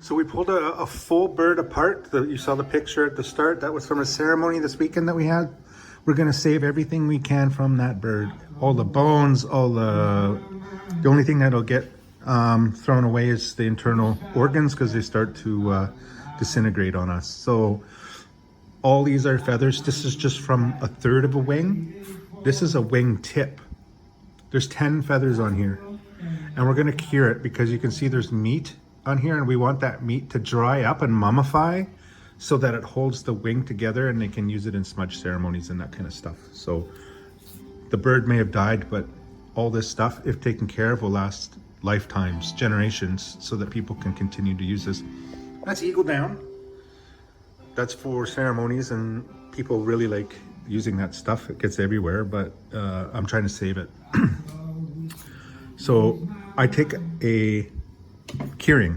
So we pulled a full bird apart. You saw the picture at the start. That was from a ceremony this weekend that we had. We're gonna save everything we can from that bird. All the bones, the only thing that'll get thrown away is the internal organs because they start to disintegrate on us. So all these are feathers. This is just from a third of a wing. This is a wing tip. There's 10 feathers on here. And we're gonna cure it because you can see there's meat on here, and we want that meat to dry up and mummify so that it holds the wing together and they can use it in smudge ceremonies and that kind of stuff. So the bird may have died, but all this stuff, if taken care of, will last lifetimes, generations, so that people can continue to use this. That's eagle down. That's for ceremonies, and people really like using that stuff. It gets everywhere, but I'm trying to save it. So I take a curing.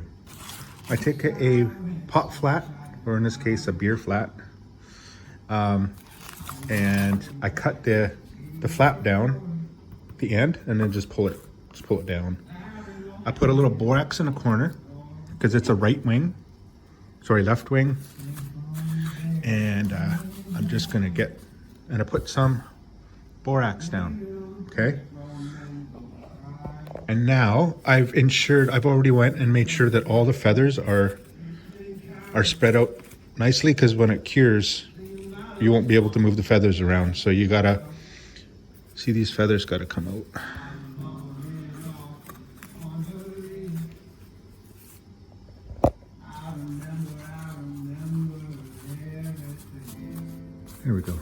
I take a pot flat, or in this case a beer flat, and I cut the flap down, the end, and then just pull it down. I put a little borax in the corner because it's a left wing, and I'm just gonna I put some borax down, okay? And now I've already went and made sure that all the feathers are spread out nicely, because when it cures, you won't be able to move the feathers around. So you gotta see, these feathers gotta come out. There we go.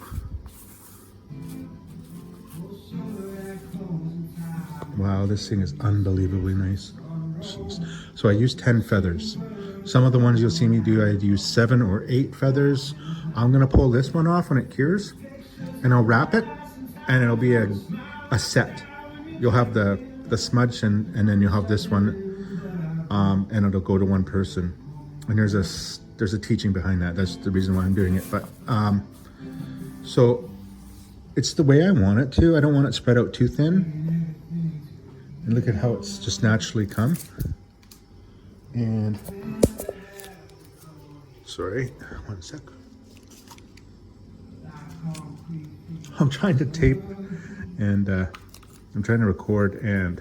Wow, this thing is unbelievably nice. Jeez. So I used 10 feathers. Some of the ones you'll see me do, I use 7 or 8 feathers. I'm gonna pull this one off when it cures, and I'll wrap it, and it'll be a set. You'll have the smudge, and then you'll have this one, and it'll go to one person. And there's a teaching behind that. That's the reason why I'm doing it. But so it's the way I want it to. I don't want it spread out too thin. And look at how it's just naturally come. And sorry, one sec. I'm trying to tape, and I'm trying to record, and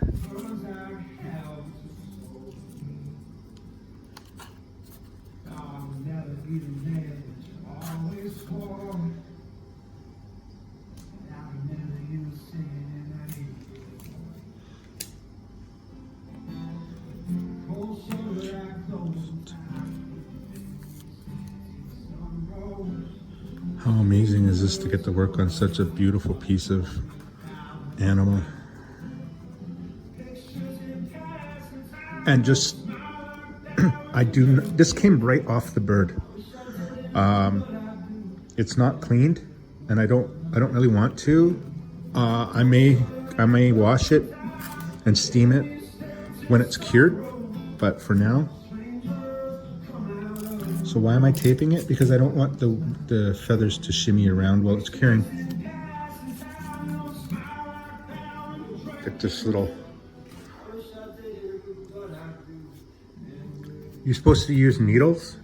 how amazing is this to get to work on such a beautiful piece of animal. And just, this came right off the bird. It's not cleaned, and I don't really want to. I may wash it and steam it when it's cured, but for now. So why am I taping it? Because I don't want the feathers to shimmy around while it's curing. Get this little... You're supposed to use needles,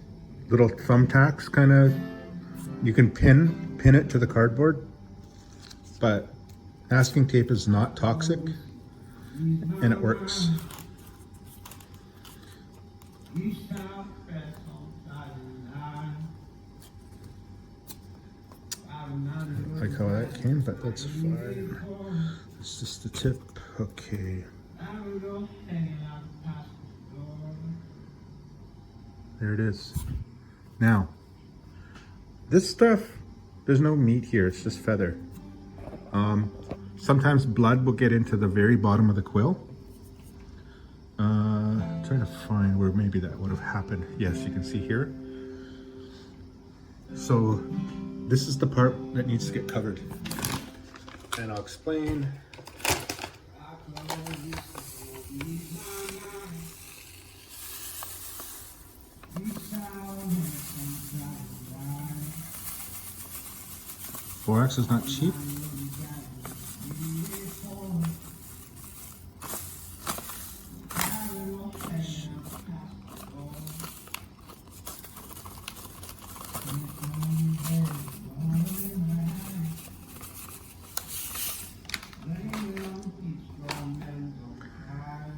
little thumbtacks, kind of. You can pin it to the cardboard, but masking tape is not toxic, and it works. I like how that came, but that's fine. It's just the tip. Okay. There it is. Now, this stuff, there's no meat here, it's just feather. Sometimes blood will get into the very bottom of the quill. Trying to find where maybe that would have happened. Yes, you can see here. So this is the part that needs to get covered. And I'll explain. Borax is not cheap.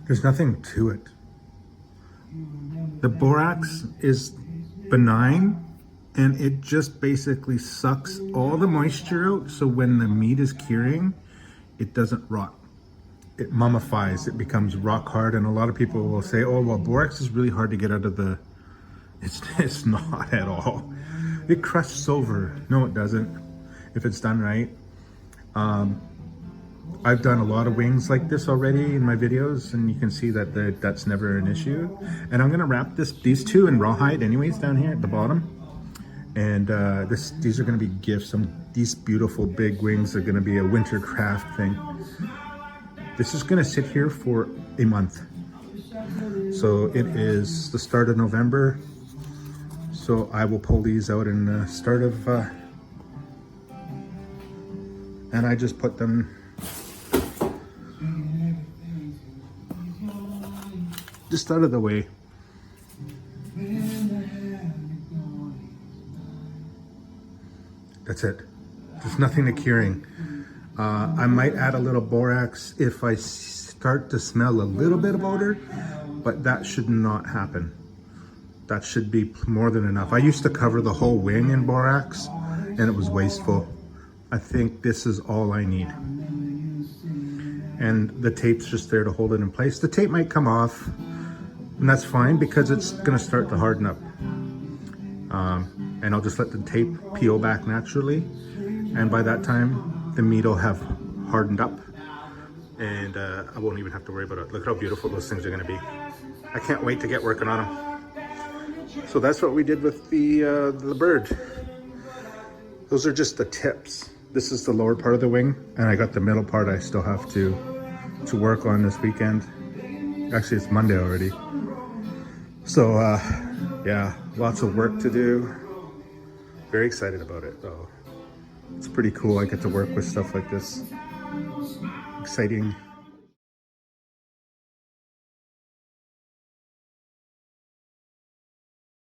There's nothing to it. The borax is benign, and it just basically sucks all the moisture out, so when the meat is curing, it doesn't rot. It mummifies, it becomes rock hard, and a lot of people will say, oh, well, borax is really hard to get out of the... It's not at all. It crusts over. No, it doesn't, if it's done right. I've done a lot of wings like this already in my videos, and you can see that that's never an issue. And I'm gonna wrap these two in rawhide anyways down here at the bottom. And these are gonna be gifts. These beautiful big wings are gonna be a winter craft thing. This is gonna sit here for a month. So it is the start of November. So I will pull these out in the start of, and I just put them just out of the way. That's it. There's nothing to curing. I might add a little borax if I start to smell a little bit of odor, but that should not happen. That should be more than enough. I used to cover the whole wing in borax, and it was wasteful. I think this is all I need. And the tape's just there to hold it in place. The tape might come off, and that's fine because it's gonna start to harden up. And I'll just let the tape peel back naturally. And by that time, the meat will have hardened up, and I won't even have to worry about it. Look how beautiful those things are gonna be. I can't wait to get working on them. So that's what we did with the bird. Those are just the tips. This is the lower part of the wing, and I got the middle part I still have to work on this weekend. Actually, it's Monday already. So yeah, lots of work to do. Very excited about it though. It's pretty cool. I get to work with stuff like this. Exciting.